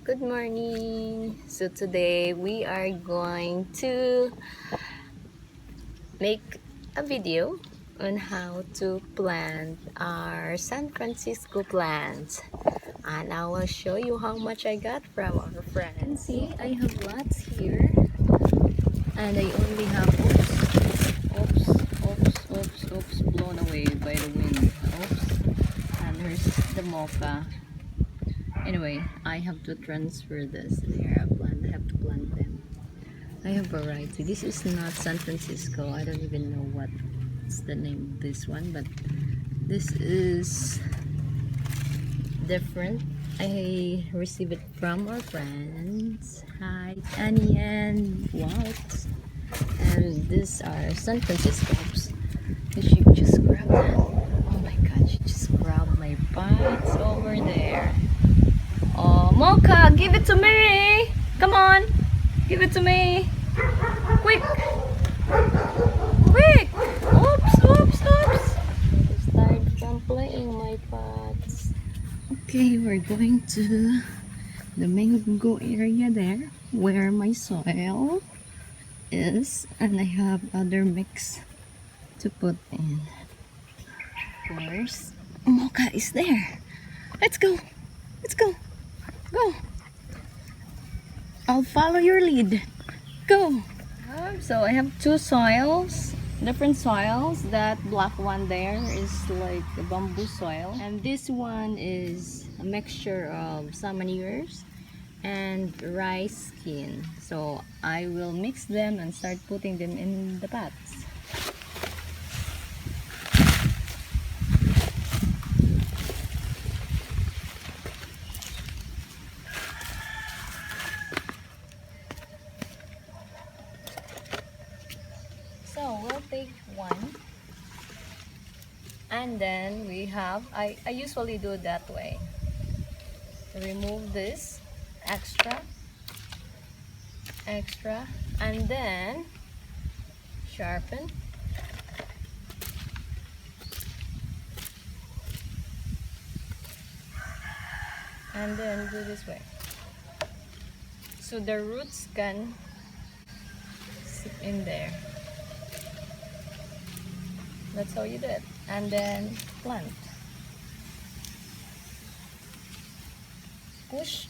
Good morning. So today we are going to make a video on how to plant our San Francisco plants, and I will show you how much I got from our friends. See, I have lots here, and I only have oops, blown away by the wind. Oops. And here's the Mocha. Anyway, I have to transfer this. There, I have to plant them. I have variety. This is not San Francisco. I don't even know what's the name of this one, but this is different. I received it from our friends. Hi, Annie and Walt. And these are San Francisco's. She just grabbed that. Oh my god, she just grabbed my pots over there. Oh, Mocha, give it to me! Come on! Give it to me! Quick! Quick! Oops! I'm tired from playing my pots. Okay, we're going to the mango area there where my soil is, and I have other mix to put in. Of course, Mocha is there. Let's go! Go! I'll follow your lead. Go! So I have two soils, different soils. That black one there is like the bamboo soil, and this one is a mixture of salmoniers and rice skin. So I will mix them and start putting them in the pots. So we'll take one, and then we have, I usually do it that way. Remove this extra, and then sharpen, and then do this way, so the roots can sit in there. That's how you do it. And then plant. Push.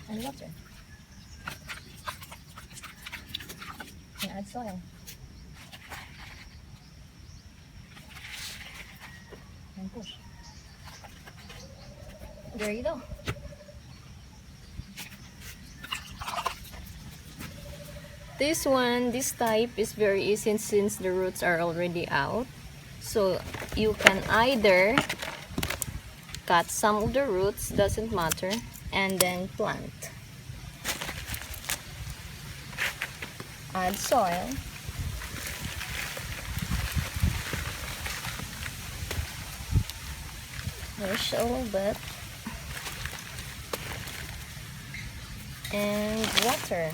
And water. And add soil. And push. There you go. This type is very easy since the roots are already out. So you can either cut some of the roots, doesn't matter, and then plant. Add soil. Push a little bit. And water.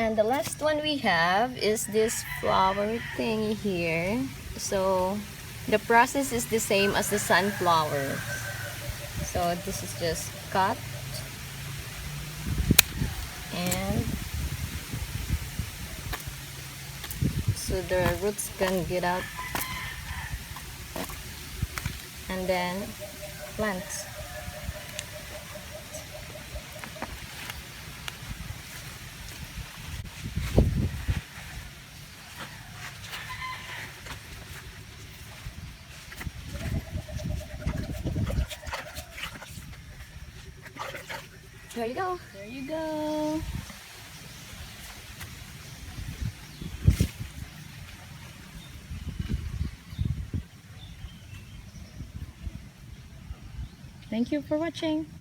And the last one we have is this flower thingy here. So the process is the same as the sunflower. So this is just cut and so the roots can get out, and then plant. There you go. There you go. Thank you for watching.